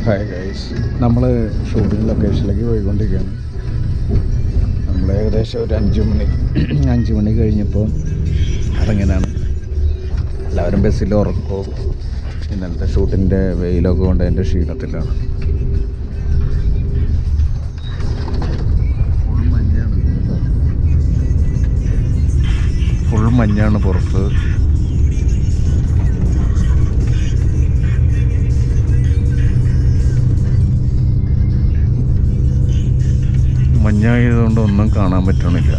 Hi guys, നമ്മൾ shooting ലൊക്കേഷനിലേക്ക് പോയിക്കൊണ്ടിരിക്കുകയാണ്. നമ്മൾ ഏകദേശം ഒരു 5 മണി കഴിഞ്ഞപ്പോൾ ഇറങ്ങിയതാണ്. എല്ലാവരും ബസ്സിൽ ഉറക്കവും ഇന്നലത്തെ ഷൂട്ടിൻ്റെ വെയിലൊക്കെ കൊണ്ട് അതിൻ്റെ ക്ഷീണത്തിലാണ്. ഫുൾ മഞ്ഞാണ് പുറത്ത്. മഞ്ഞായതുകൊണ്ട് ഒന്നും കാണാൻ പറ്റണില്ല.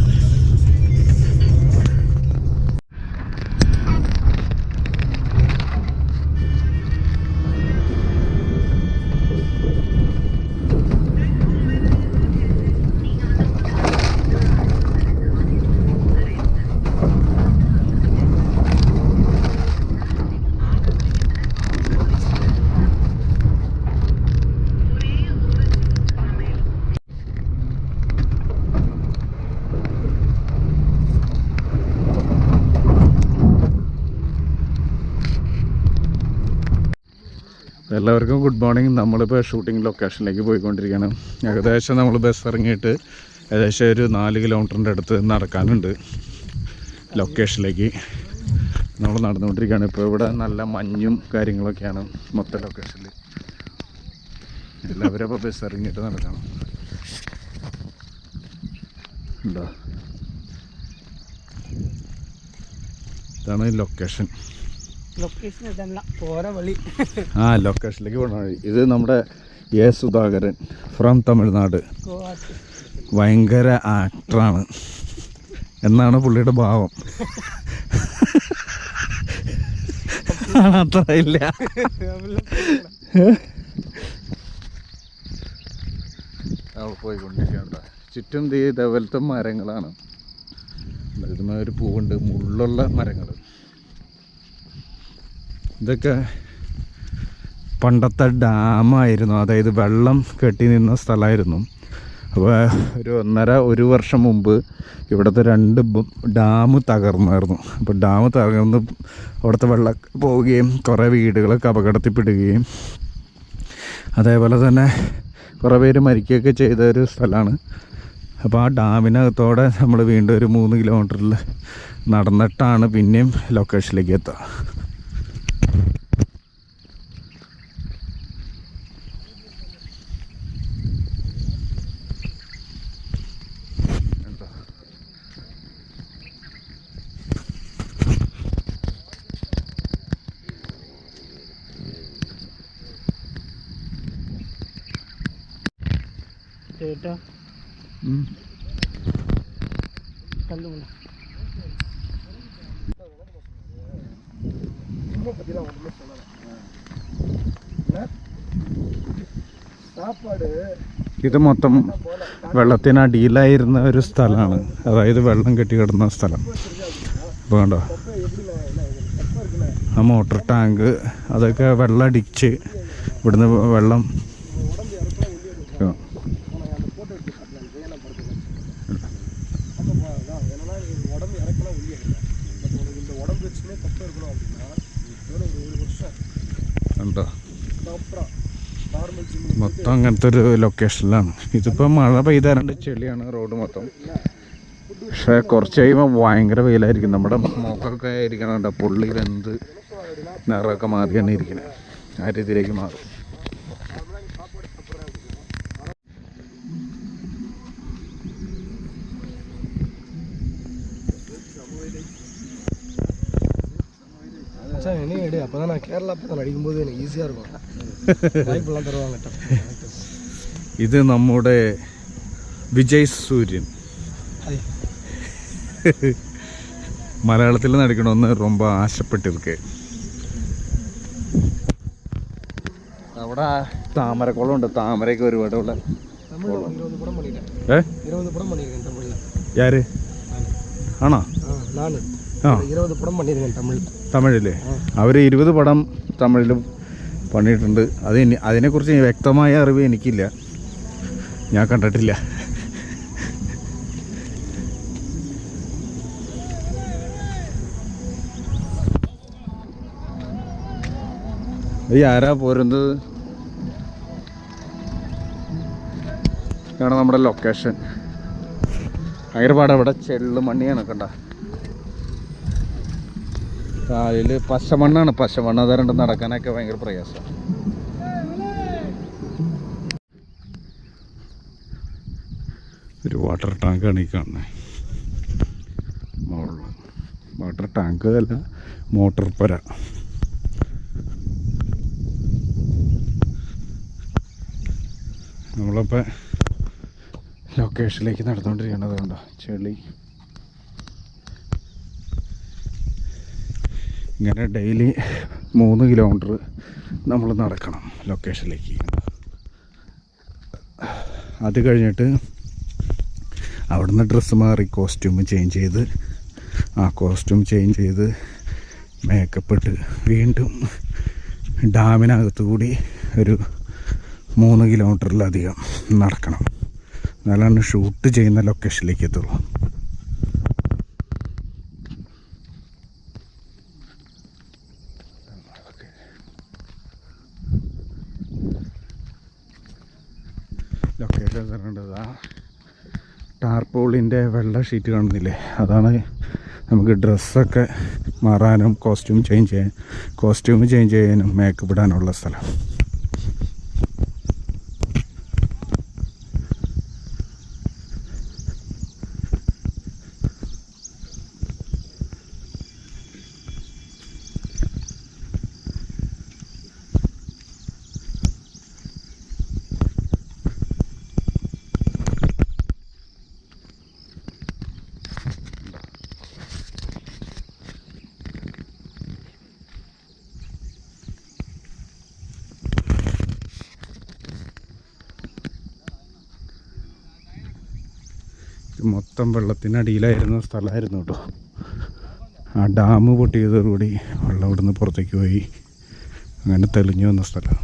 എല്ലാവർക്കും ഗുഡ് മോർണിംഗ്. നമ്മളിപ്പോൾ ഷൂട്ടിംഗ് ലൊക്കേഷനിലേക്ക് പോയിക്കൊണ്ടിരിക്കുകയാണ്. ഏകദേശം നമ്മൾ ബസ് ഇറങ്ങിയിട്ട് ഏകദേശം ഒരു 4 കിലോമീറ്ററിൻ്റെ അടുത്ത് നടക്കാനുണ്ട് ലൊക്കേഷനിലേക്ക്. നമ്മൾ നടന്നുകൊണ്ടിരിക്കുകയാണ്. ഇപ്പോൾ ഇവിടെ നല്ല മഞ്ഞും കാര്യങ്ങളൊക്കെയാണ് മൊത്തം ലൊക്കേഷനിൽ. എല്ലാവരും അപ്പോൾ ബസ് ഇറങ്ങിയിട്ട് നടക്കണം. ഉണ്ടോ? ഇതാണ് ലൊക്കേഷൻ. ലൊക്കേഷനിലേക്ക് പോകണ വഴി. ഇത് നമ്മുടെ എ സുധാകരൻ ഫ്രം തമിഴ്നാട്. ഭയങ്കര ആക്ടറാണ് എന്നാണ് പുള്ളിയുടെ ഭാവം. അത്ര ഇല്ല. പോയിക്കൊണ്ടിരിക്കണ്ട. ചുറ്റും ഇതേപോലത്തെ മരങ്ങളാണ്. ഇതുമാതിരി ഒരു പൂവുണ്ട്, മുള്ളുള്ള മരങ്ങൾ. ഇതൊക്കെ പണ്ടത്തെ ഡാമായിരുന്നു, അതായത് വെള്ളം കെട്ടി നിന്ന സ്ഥലമായിരുന്നു. അപ്പോൾ ഒരു വർഷം മുമ്പ് ഇവിടുത്തെ 2 ഡാം തകർന്നായിരുന്നു. അപ്പോൾ ഡാം തകർന്ന് അവിടുത്തെ വെള്ളം പോവുകയും കുറേ വീടുകളൊക്കെ അപകടത്തിൽപ്പെടുകയും അതേപോലെ തന്നെ കുറേ പേര് മരിക്കുകയൊക്കെ ചെയ്ത ഒരു സ്ഥലമാണ്. അപ്പോൾ ആ ഡാമിനകത്തോടെ നമ്മൾ വീണ്ടും ഒരു 3 കിലോമീറ്ററിൽ നടന്നിട്ടാണ് പിന്നെയും ലൊക്കേഷനിലേക്ക് എത്തുക. ചേട്ടാ ഇത് മൊത്തം വെള്ളത്തിനടിയിലായിരുന്ന ഒരു സ്ഥലമാണ്, അതായത് വെള്ളം കെട്ടി കിടന്ന സ്ഥലം. അപ്പോൾ കണ്ടോ, ആ മോട്ടർ ടാങ്ക് അതൊക്കെ വെള്ളം അടിച്ച് ഇവിടുന്ന് വെള്ളം ഉണ്ടോ. മൊത്തം അങ്ങനത്തെ ഒരു ലൊക്കേഷനിലാണ്. ഇതിപ്പോൾ മഴ പെയ്താറുണ്ട്, ചെളിയാണ് റോഡ് മൊത്തം. പക്ഷേ കുറച്ച് കഴിയുമ്പോൾ ഭയങ്കര വെയിലായിരിക്കും. നമ്മുടെ മുഖമൊക്കെ ഇരിക്കണുണ്ട് പുള്ളി വെന്ത് നിറമൊക്കെ മാറിയാണ് ഇരിക്കുന്നത്. ആ രീതിയിലേക്ക് മാറും. ഇത് നമ്മുടെ വിജയ് സൂര്യൻ മലയാളത്തിൽ നടിക്കണമെന്ന് ரொம்ப ആശപ്പെട്ടിരിക്കെ. അവിടെ താമരക്കുളമുണ്ട്, താമരയൊക്കെ ഒരുപാട് ഉള്ള. யாரு ആണോ? തമിഴില് അവർ 20 പടം തമിഴിലും പണിയിട്ടുണ്ട്. അതിനെക്കുറിച്ച് വ്യക്തമായ അറിവ് എനിക്കില്ല, ഞാൻ കണ്ടിട്ടില്ല. ഈ ആരാ പോരുന്നത്? ഇതാണ് നമ്മുടെ ലൊക്കേഷൻ. ഭയങ്കര പാടാണ്. ഇവിടെ ചെള്ളുമണ്ണിയാണ് കണ്ട. കാലിൽ പശമണ്ണാണ്. പശമണ്ണ് അതുകൊണ്ട് നടക്കാനൊക്കെ ഭയങ്കര പ്രയാസം. ഒരു വാട്ടർ ടാങ്കാണ് ഈ കാണുന്നത്. മുകളിൽ വാട്ടർ ടാങ്ക് അല്ല, മോട്ടോർ പുര. നമ്മളിപ്പോൾ ലൊക്കേഷനിലേക്ക് നടന്നുകൊണ്ടിരിക്കുന്നത് കണ്ടോ, ചെളി. ഇങ്ങനെ ഡെയിലി 3 കിലോമീറ്റർ നമ്മൾ നടക്കണം ലൊക്കേഷനിലേക്ക്. അത് കഴിഞ്ഞിട്ട് അവിടുന്ന് ഡ്രസ്സ് മാറി കോസ്റ്റ്യൂം ചേഞ്ച് ചെയ്ത് മേക്കപ്പ് ഇട്ട് വീണ്ടും ഡാമിനകത്ത് കൂടി ഒരു 3 കിലോമീറ്ററിലധികം നടക്കണം. എന്നാലാണ് ഷൂട്ട് ചെയ്യുന്ന ലൊക്കേഷനിലേക്ക് എത്തുള്ളൂ. ലൊക്കേഷൻ തരേണ്ടത് ആ ടാർപോളിൻ്റെ വെള്ള ഷീറ്റ് കാണുന്നില്ലേ, അതാണ് നമുക്ക് ഡ്രസ്സൊക്കെ മാറാനും കോസ്റ്റ്യൂം ചേഞ്ച് ചെയ്യാനും മേക്കപ്പ് ഇടാനുള്ള സ്ഥലം. മൊത്തം വെള്ളത്തിനടിയിലായിരുന്ന സ്ഥലമായിരുന്നു കേട്ടോ. ആ ഡാം പൊട്ടിയതോടുകൂടി വെള്ളം ഇവിടുന്ന് പുറത്തേക്ക് പോയി അങ്ങനെ തെളിഞ്ഞു വന്ന സ്ഥലം.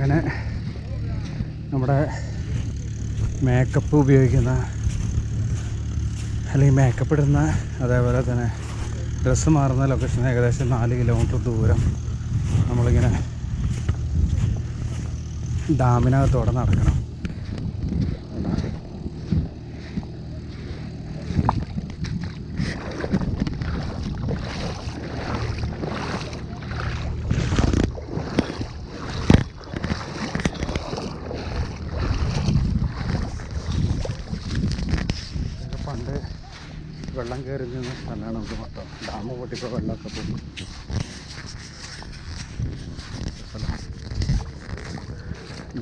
അങ്ങനെ നമ്മുടെ മേക്കപ്പ് ഉപയോഗിക്കുന്ന അല്ലെങ്കിൽ മേക്കപ്പ് ഇടുന്ന അതേപോലെ തന്നെ ഡ്രസ്സ് മാറുന്ന ലൊക്കേഷൻ ഏകദേശം 4 കിലോമീറ്റർ ദൂരം നമ്മളിങ്ങനെ ഡാമിനകത്തോടെ നടക്കണം. പണ്ട് വെള്ളം കയറി നിന്ന സ്ഥലമാണ് നമുക്ക് മൊത്തം. ഡാം പൊട്ടിപ്പോൾ വെള്ളമൊക്കെ പോയി.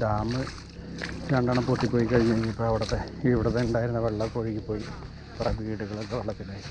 ഡാം 2 പൊട്ടിപ്പോയി കഴിഞ്ഞ് കഴിഞ്ഞപ്പോൾ ഇവിടുത്തെ ഉണ്ടായിരുന്ന വെള്ളമൊക്കെ ഒഴുകിപ്പോയി. കുറേ വീടുകളൊക്കെ വെള്ളത്തിലായി.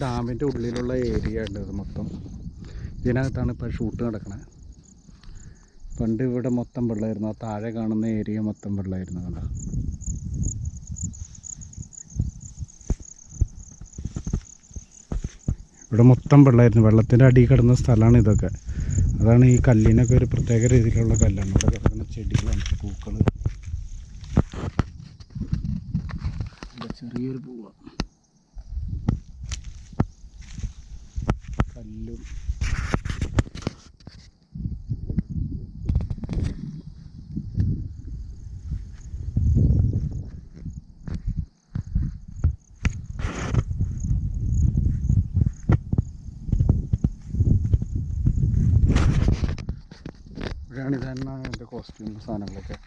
ഡാമിൻ്റെ ഉള്ളിലുള്ള ഏരിയ ഉണ്ട്. ഇത് മൊത്തം ഇതിനകത്താണ് ഇപ്പോൾ ഷൂട്ട് നടക്കുന്നത്. പണ്ട് ഇവിടെ മൊത്തം വെള്ളമായിരുന്നു. ആ താഴെ കാണുന്ന ഏരിയ മൊത്തം വെള്ളമായിരുന്നു. കണ്ടോ, ഇവിടെ മൊത്തം വെള്ളമായിരുന്നു. വെള്ളത്തിൻ്റെ അടിയിൽ കിടന്ന സ്ഥലമാണ് ഇതൊക്കെ. അതാണ് ഈ കല്ലിനൊക്കെ ഒരു പ്രത്യേക രീതിയിലുള്ള കല്ലാണ്. ഇവിടെ കിടക്കുന്ന ചെടികളാണ്, പൂക്കൾ. ചെറിയൊരു പൂവ, കല്ലും. ഇവിടെയാണ് ഇതന്നെ എൻ്റെ കോസ്റ്റ്യൂം സാധനങ്ങളൊക്കെ.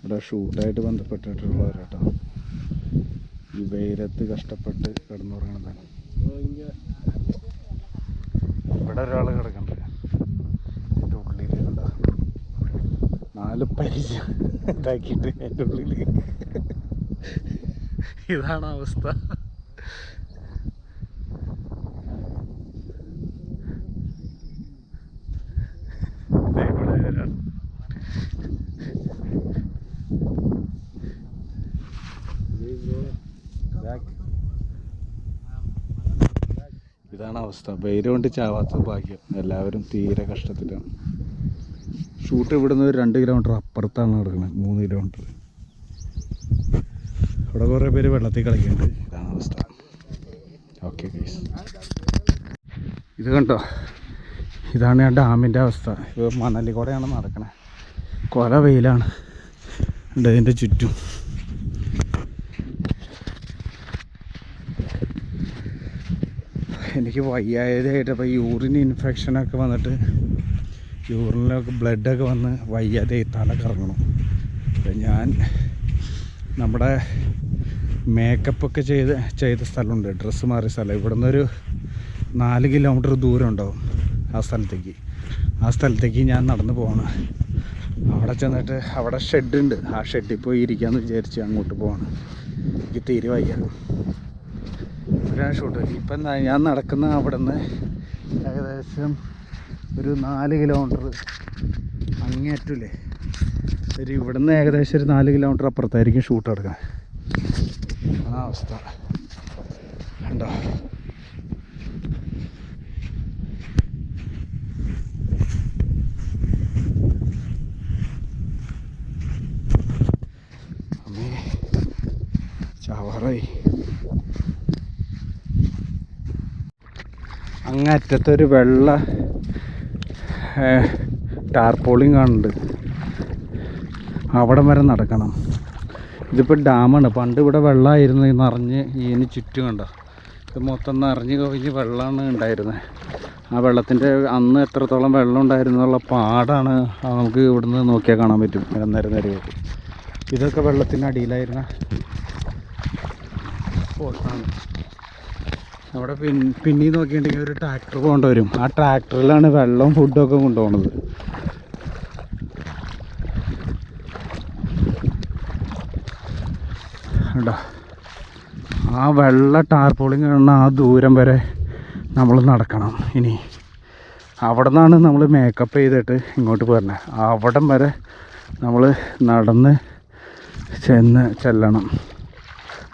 ഇവിടെ ഷൂട്ടായിട്ട് ബന്ധപ്പെട്ടിട്ടുള്ളവരാട്ടോ ഈ വെയിലത്ത് കഷ്ടപ്പെട്ട് കിടന്നുറങ്ങണതാണ്. ഇവിടെ ഒരാൾ കിടക്കണ്ടേ എൻ്റെ ഉള്ളിൽ. കണ്ട 4 പരിചയം ഇതാക്കിയിട്ട് എൻ്റെ ഉള്ളിൽ. ഇതാണ് അവസ്ഥ. ഇതാണ് അവസ്ഥ. വെയിൽ കൊണ്ട് ചാവാത്ത ഭാഗ്യം. എല്ലാവരും തീരെ കഷ്ടത്തിലാണ്. ഷൂട്ട് ഇവിടുന്ന് ഒരു 2 കിലോമീറ്റർ അപ്പുറത്താണ് നടക്കുന്നത്, 3 കിലോമീറ്റർ. ഇവിടെ കുറേ പേര് വെള്ളത്തിൽ കളിക്കുന്നുണ്ട്. ഇതാണ് അവസ്ഥ. ഓക്കെ ഗൈസ്, ഇത് കണ്ടോ, ഇതാണ് ആ ഡാമിൻ്റെ അവസ്ഥ. ഇത് മണലിൽ കൂടെയാണ് നടക്കണേ. കൊല വെയിലാണ് ഉണ്ട് ഇതിൻ്റെ ചുറ്റും. എനിക്ക് വയ്യായതായിട്ട് അപ്പോൾ യൂറിൻ ഇൻഫെക്ഷനൊക്കെ വന്നിട്ട് യൂറിനിലൊക്കെ ബ്ലഡൊക്കെ വന്ന് വയ്യാതെ തല കറങ്ങണം. ഞാൻ നമ്മുടെ മേക്കപ്പൊക്കെ ചെയ്ത സ്ഥലമുണ്ട്, ഡ്രസ്സ് മാറിയ സ്ഥലം. ഇവിടെ നിന്നൊരു 4 കിലോമീറ്റർ ദൂരം ഉണ്ടാവും ആ സ്ഥലത്തേക്ക് ഞാൻ നടന്ന് പോകണം. അവിടെ ചെന്നിട്ട് അവിടെ ഷെഡുണ്ട്, ആ ഷെഡിൽ പോയി ഇരിക്കാമെന്ന് വിചാരിച്ച് അങ്ങോട്ട് പോകണം. എനിക്ക് തീരെ വയ്യ. ഇവിടെയാണ് ഷൂട്ട്. ഇപ്പം ഞാൻ നടക്കുന്ന അവിടെ നിന്ന് ഏകദേശം ഒരു 4 കിലോമീറ്റർ അങ്ങേറ്റല്ലേ, ഒരു ഇവിടെ നിന്ന് ഏകദേശം ഒരു 4 കിലോമീറ്റർ അപ്പുറത്തായിരിക്കും ഷൂട്ട് എടുക്കാൻ. ആ അവസ്ഥ കണ്ടോ. അമ്മേ ചാവാറായി. അങ്ങറ്റത്തൊരു വെള്ള ടാർപോളിങ് കാണുന്നുണ്ട്, അവിടം വരെ നടക്കണം. ഇതിപ്പോൾ ഡാമാണ്. പണ്ട് ഇവിടെ വെള്ളമായിരുന്നു, നിറഞ്ഞ് ഇതിന് ചുറ്റും കണ്ടോ. ഇത് മൊത്തം നിറഞ്ഞ് കവിഞ്ഞ് വെള്ളമാണ് ഉണ്ടായിരുന്നത്. ആ വെള്ളത്തിൻ്റെ അന്ന് എത്രത്തോളം വെള്ളം ഉണ്ടായിരുന്നുള്ള പാടാണ് നമുക്ക് ഇവിടുന്ന് നോക്കിയാൽ കാണാൻ പറ്റും. നിരനിരയായിട്ട് ഇതൊക്കെ വെള്ളത്തിൻ്റെ അടിയിലായിരുന്ന സ്പോട്ടാണ്. അവിടെ പിന്നീട് നോക്കിയിട്ടുണ്ടെങ്കിൽ ഒരു ട്രാക്ടർ പോകേണ്ടി വരും. ആ ട്രാക്ടറിലാണ് വെള്ളവും ഫുഡൊക്കെ കൊണ്ടുപോകുന്നത്. കണ്ടോ, ആ വെള്ള ടാർപോളിങ് കാണുന്ന ആ ദൂരം വരെ നമ്മൾ നടക്കണം. ഇനി അവിടെ നിന്നാണ് നമ്മൾ മേക്കപ്പ് ചെയ്തിട്ട് ഇങ്ങോട്ട് പോരണത്. അവിടം വരെ നമ്മൾ നടന്ന് ചെല്ലണം.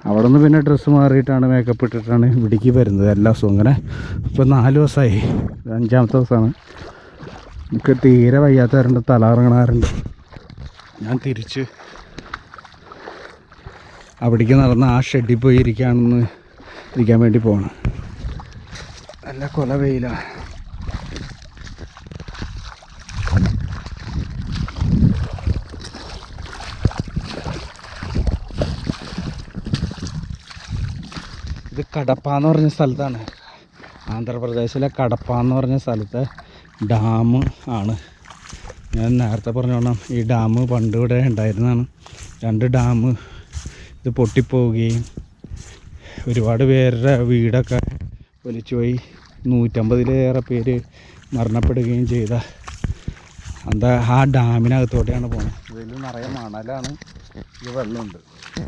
അവിടെ നിന്ന് പിന്നെ ഡ്രസ്സ് മാറിയിട്ടാണ് മേക്കപ്പ് ഇട്ടിട്ടാണ് ഇവിടേക്ക് വരുന്നത് എല്ലാ ദിവസവും. അങ്ങനെ ഇപ്പോൾ 4 ദിവസമായി, 5ാമത്തെ ദിവസമാണ്. എനിക്ക് തീരെ വയ്യാത്തവരുണ്ട്, തലകറങ്ങണവരുണ്ട്. ഞാൻ തിരിച്ച് അവിടേക്ക് നടന്ന് ആ ഷെഡിൽ പോയി ഇരിക്കാൻ വേണ്ടി പോകണം. നല്ല കൊല വെയിലാണ്. ഇത് കടപ്പ എന്ന് പറഞ്ഞ സ്ഥലത്താണ്. ആന്ധ്രാപ്രദേശിലെ കടപ്പ എന്ന് പറഞ്ഞ സ്ഥലത്തെ ഡാം ആണ്. ഞാൻ നേരത്തെ പറഞ്ഞോണം ഈ ഡാം പണ്ട് ഇവിടെ ഉണ്ടായിരുന്നതാണ്. 2 ഡാം ഇത് പൊട്ടിപ്പോവുകയും ഒരുപാട് പേരുടെ വീടൊക്കെ ഒലിച്ചു പോയി 150-ലേറെ പേര് മരണപ്പെടുകയും ചെയ്ത എന്താ ആ ഡാമിനകത്തോടെയാണ് പോകുന്നത്. ഇതിൽ നിറയെ മണലാണ്, ഇത് വെള്ളമുണ്ട്.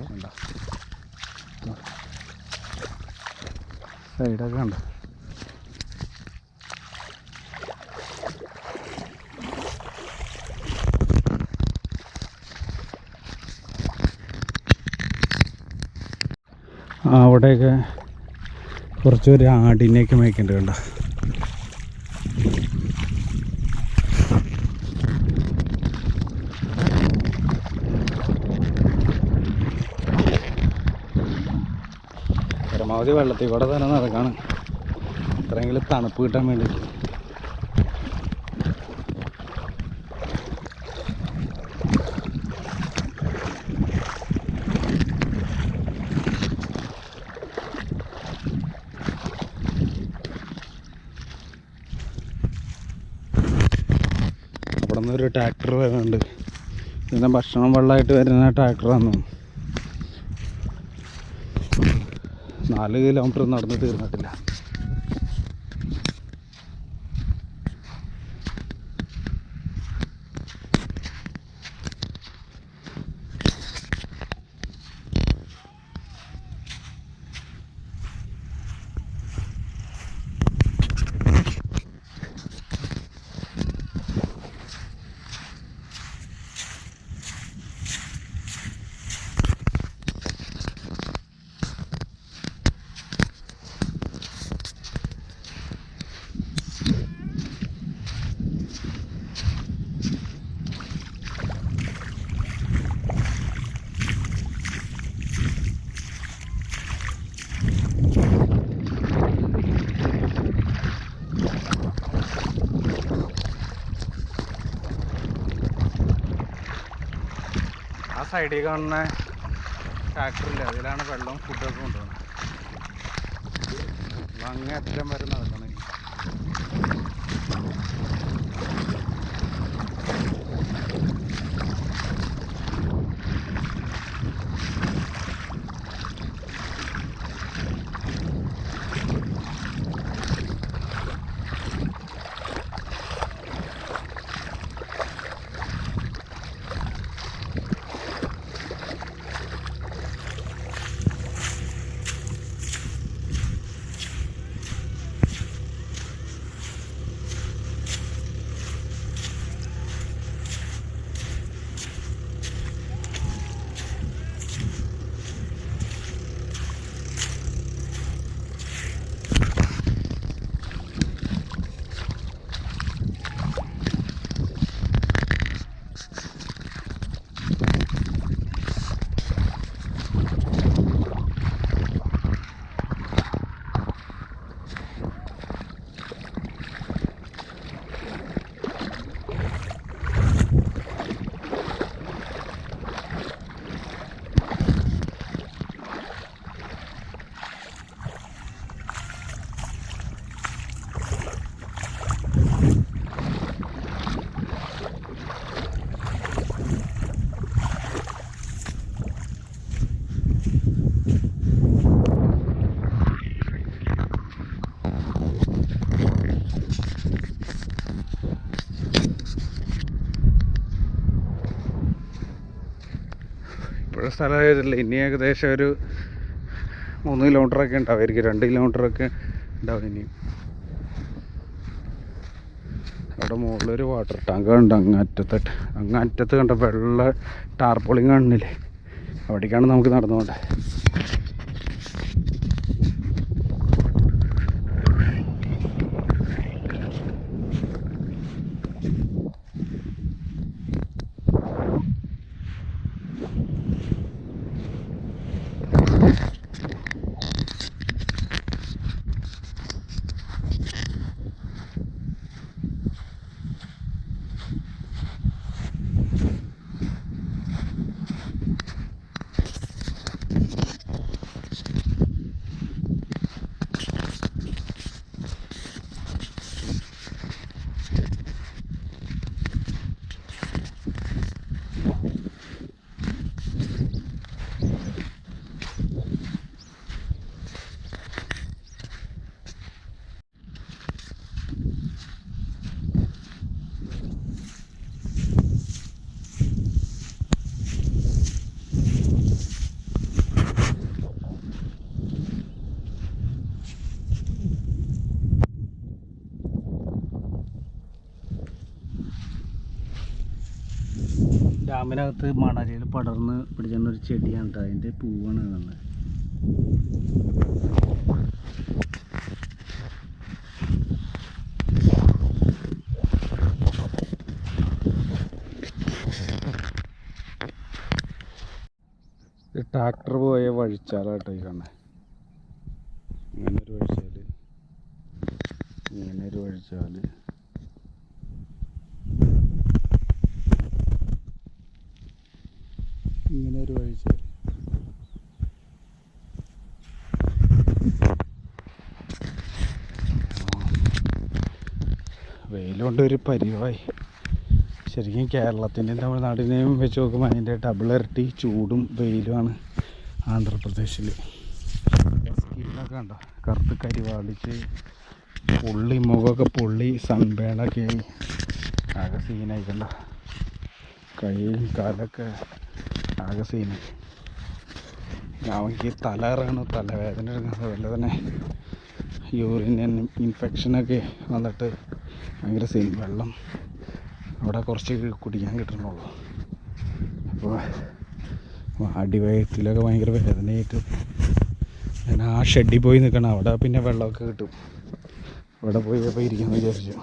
കണ്ടോ സൈഡൊക്കെ കണ്ടോ. അവിടെയൊക്കെ കുറച്ച് ഒരു ആടിനെയൊക്കെ മേയ്ക്കുന്നുണ്ട്. കണ്ടോ പരമാവധി വെള്ളത്തിൽ കൂടെ തന്നെ നടക്കാണ്, എത്രയെങ്കിലും തണുപ്പ് കിട്ടാൻ വേണ്ടിയിട്ട്. അവിടെ നിന്നൊരു ട്രാക്ടർ വരുന്നുണ്ട്. ഇതിൻ്റെ ഭക്ഷണം വെള്ളമായിട്ട് വരുന്ന ട്രാക്ടറാണ്. 4 കിലോമീറ്റർ നടന്ന് തീർന്നിട്ടില്ല. ആ സൈഡിൽ കാണുന്ന ട്രാക്ടറില്ല, അതിലാണ് വെള്ളവും ഫുഡൊക്കെ കൊണ്ടുപോകുന്നത്. അങ്ങേ അറ്റം വരെ നടക്കണം. ഇപ്പോഴും സ്ഥലമായതില്ല. ഇനി ഏകദേശം ഒരു 3 കിലോമീറ്ററൊക്കെ ഉണ്ടാവുമായിരിക്കും, 2 കിലോമീറ്ററൊക്കെ ഉണ്ടാവും ഇനിയും. അവിടെ മുകളിലൊരു വാട്ടർ ടാങ്ക് ഉണ്ട്, അങ്ങറ്റത്ത് കണ്ട വെള്ള ടാർപോളിങ് കാണുന്നില്ലേ, അവിടേക്കാണ് നമുക്ക് നടന്നു പോകേണ്ടത്. ഡാമിനകത്ത് മണലിൽ പടർന്ന് പിടിച്ചൊരു ചെടിയാണ് കേട്ടോ. അതിൻ്റെ പൂവാണ് കാണുന്നത്. ട്രാക്ടർ പോയ വഴിച്ചാലാട്ടോ ഈ കാണുന്നത്. ഇങ്ങനൊരു വഴിച്ചാൽ, ഇങ്ങനൊരു വഴിച്ചാൽ, ഇങ്ങനൊരു വഴിച്ചാൽ. വെയിലുകൊണ്ട് ഒരു പരിവായി. ശരിക്കും കേരളത്തിൻ്റെയും തമിഴ്നാടിനെയും വെച്ച് നോക്കുമ്പോൾ അതിൻ്റെ ഡബിൾ ഇരട്ടി ചൂടും വെയിലുമാണ് ആന്ധ്രാപ്രദേശിൽ. സ്കിന്നൊക്കെ ഉണ്ടോ കറുത്ത് കരിവാളിച്ച് പൊള്ളി, മുഖമൊക്കെ പൊള്ളി, സൺബേണൊക്കെ ആയി ആകെ സീനായിക്കണ്ട. കൈയും കാലൊക്കെ ആകെ സീനായി. അവർക്ക് തല ഇറങ്ങണം, തലവേദന എടുക്കണം. അതുപോലെ തന്നെ യൂറിൻ ഇൻഫെക്ഷനൊക്കെ വന്നിട്ട് ഭയങ്കര സീൻ. വെള്ളം അവിടെ കുറച്ച് കുടിക്കാൻ കിട്ടണുള്ളൂ. അപ്പോൾ അടിവയറ്റിലൊക്കെ ഭയങ്കര വേദനയായിട്ട് ഞാൻ ആ ഷെഡിൽ പോയി നിൽക്കണം. അവിടെ പിന്നെ വെള്ളമൊക്കെ കിട്ടും. അവിടെ പോയി അപ്പോൾ ഇരിക്കാമെന്ന് വിചാരിച്ചു.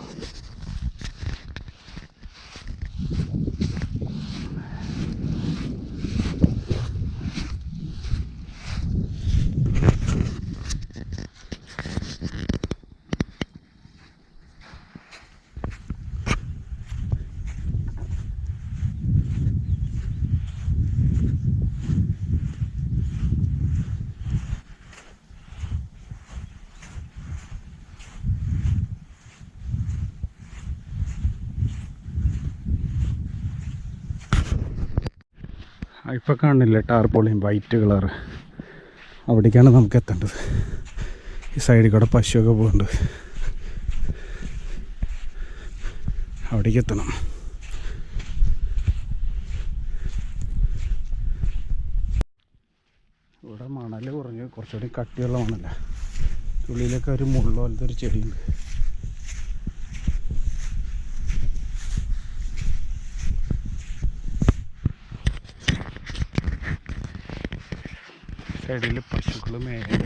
ഇപ്പം കാണില്ലേ ടാർപോളിയും വൈറ്റ് കളറ്, അവിടേക്കാണ് നമുക്ക് എത്തേണ്ടത്. ഈ സൈഡിൽ കൂടെ പശുവൊക്കെ പോകുന്നുണ്ട്, അവിടേക്ക് എത്തണം. ഇവിടെ മണൽ കുറഞ്ഞ് കുറച്ചുകൂടി കട്ടിയുള്ള മണല. ഉള്ളിലൊക്കെ ഒരു മുള്ള പോലത്തെ ഒരു ചെടിയുണ്ട്. സൈഡിൽ പശുക്കൾ മേലെ.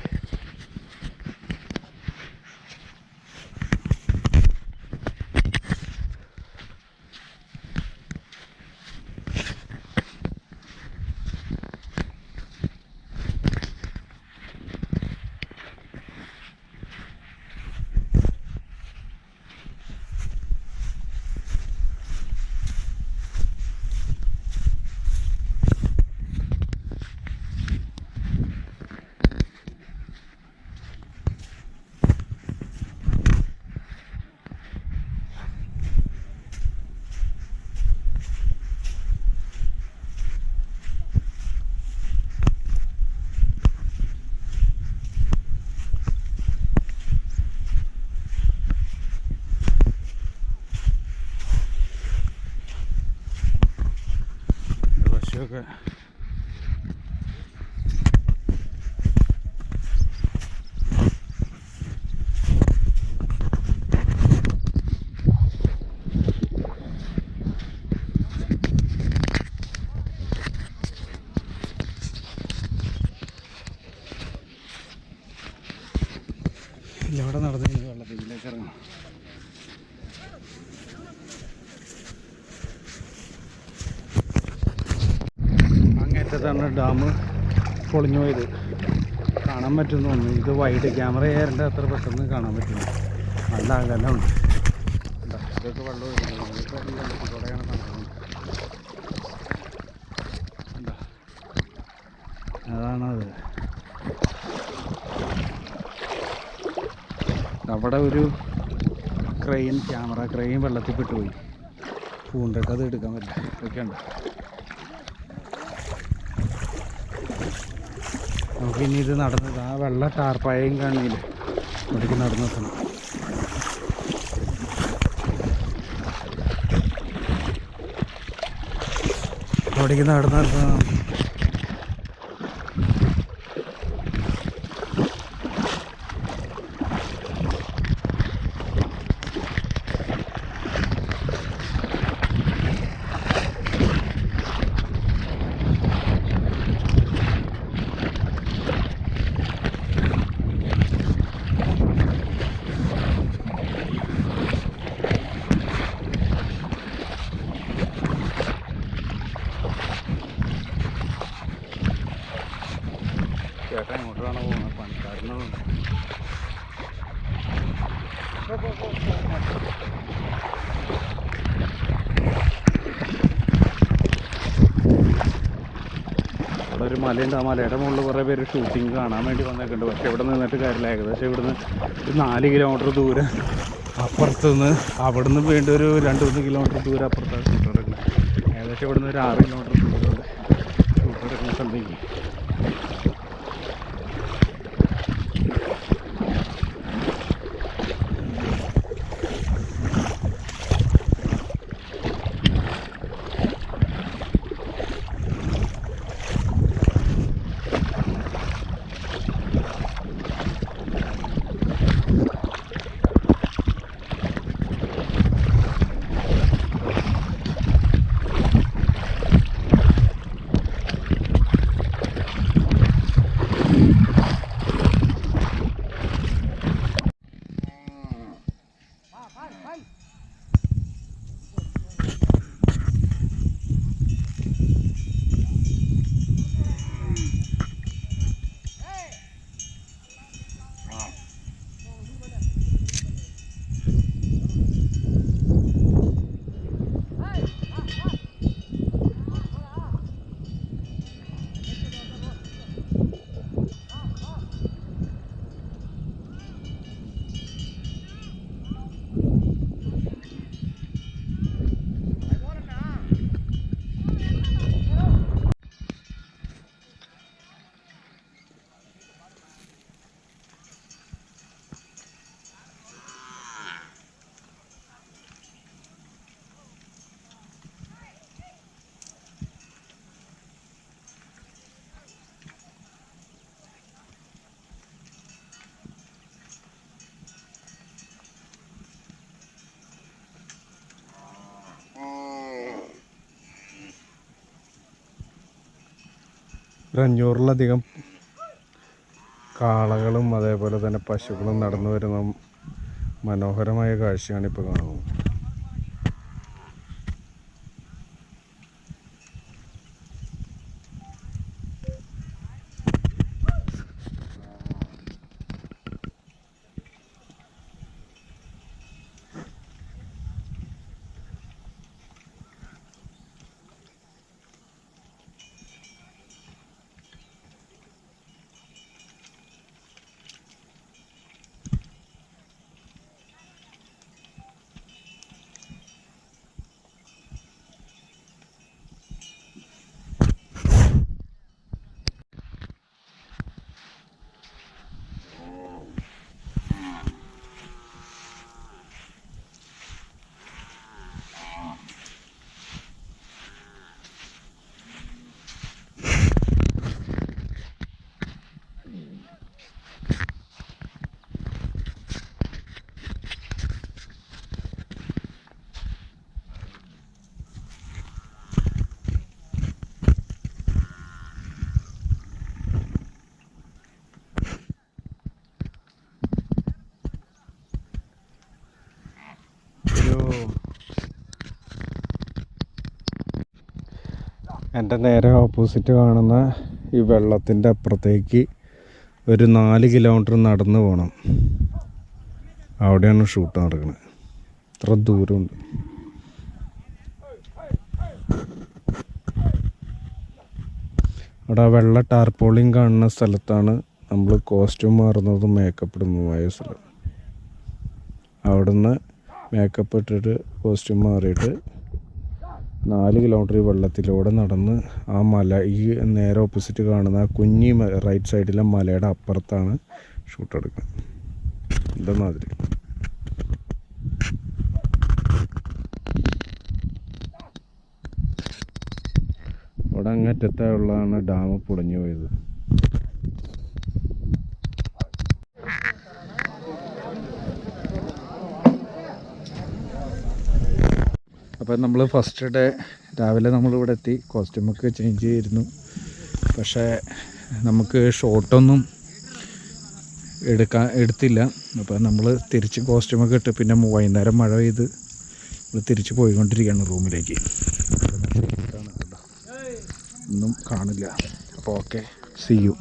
ഒക്കെ ഇവിടെ നടന്ന് വെള്ളത്തിലേക്ക് ഇറങ്ങണം. അങ്ങേറ്റത്താണ് ഡാം പൊളിഞ്ഞു പോയത്. കാണാൻ പറ്റുമെന്ന് തോന്നുന്നു. ഇത് വൈഡ് ക്യാമറ ചെയ്യാറുണ്ട്, അത്ര പെട്ടെന്ന് കാണാൻ പറ്റില്ല. നല്ല അകലമുണ്ട്. ഇതൊക്കെ വെള്ളം ഇവിടെയാണ് നടക്കുന്നത്. അതാണത്. അവിടെ ഒരു ക്രെയിൻ, ക്യാമറ ക്രെയിൻ വെള്ളത്തിൽ പെട്ടുപോയി. പൂണ്ടൊക്കെ അത് എടുക്കാൻ പറ്റില്ല. ഇതൊക്കെ ഉണ്ട്. നമുക്കിനി ഇത് നടന്നത് ആ വെള്ള ടാർപ്പായയും കാണില്ലേ, അവിടേക്ക് നടന്നെത്തണം. അവിടേക്ക് നടന്നെത്തണം. ചേട്ടൻ എങ്ങോട്ടാണ് പോകുന്നത്? പണിക്കാരനാണ്. ഇവിടെ ഒരു മലയുണ്ട്. ആ മലയുടെ മുകളിൽ കുറേ പേര് ഷൂട്ടിങ് കാണാൻ വേണ്ടി വന്നേക്കുന്നുണ്ട്. പക്ഷേ ഇവിടെ നിന്നിട്ട് കാര്യമില്ല. ഏകദേശം ഇവിടുന്ന് ഒരു 4 കിലോമീറ്റർ ദൂരം അപ്പുറത്തുനിന്ന്, അവിടെ നിന്ന് വീണ്ടും ഒരു 2-3 കിലോമീറ്റർ ദൂരം അപ്പുറത്താണ് ഷൂട്ട് എടുക്കുന്നത്. ഏകദേശം ഇവിടുന്ന് ഒരു 6 കിലോമീറ്റർ ദൂരമുണ്ട് ഷൂട്ട് എടുക്കുന്ന സ്ഥലത്തേക്ക്. ഒരു 500-ലധികം കാളകളും അതേപോലെ തന്നെ പശുക്കളും നടന്നു വരുന്ന മനോഹരമായ കാഴ്ചയാണ് ഇപ്പോൾ കാണുന്നത്. എൻ്റെ നേരെ ഓപ്പോസിറ്റ് കാണുന്ന ഈ വെള്ളത്തിൻ്റെ അപ്പുറത്തേക്ക് ഒരു 4 കിലോമീറ്റർ നടന്ന് പോകണം. അവിടെയാണ് ഷൂട്ട് നടക്കുന്നത്. ഇത്ര ദൂരമുണ്ട്. അവിടെ ആ വെള്ള ടാർപോളിങ് കാണുന്ന സ്ഥലത്താണ് നമ്മൾ കോസ്റ്റ്യൂം മാറുന്നതും മേക്കപ്പ് ഇടുന്നതുമായ സ്ഥലം. അവിടുന്ന് മേക്കപ്പ് ഇട്ടിട്ട് കോസ്റ്റ്യൂം മാറിയിട്ട് 4 കിലോമീറ്റർ വെള്ളത്തിലൂടെ നടന്ന് ആ മല, ഈ നേരെ ഓപ്പോസിറ്റ് കാണുന്ന ആ കുഞ്ഞി റൈറ്റ് സൈഡിലെ മലയുടെ അപ്പുറത്താണ് ഷൂട്ട് എടുക്കുന്നത്. ഇതെന്നാതിരി അവിടെ അങ്ങറ്റത്തുള്ളതാണ് ഡാം പൊളിഞ്ഞു പോയത്. അപ്പോൾ നമ്മൾ ഫസ്റ്റ് ഡേ രാവിലെ നമ്മളിവിടെ എത്തി. കോസ്റ്റ്യൂമൊക്കെ ചേഞ്ച് ചെയ്തിരുന്നു. പക്ഷേ നമുക്ക് ഷോട്ടൊന്നും എടുത്തില്ല. അപ്പോൾ നമ്മൾ തിരിച്ച് കോസ്റ്റ്യൂമൊക്കെ ഇട്ട് പിന്നെ വൈകുന്നേരം മഴ പെയ്ത് നമ്മൾ തിരിച്ച് പോയിക്കൊണ്ടിരിക്കുകയാണ് റൂമിലേക്ക്. ഒന്നും കാണില്ല. അപ്പോൾ ഓക്കെ, സീ യു.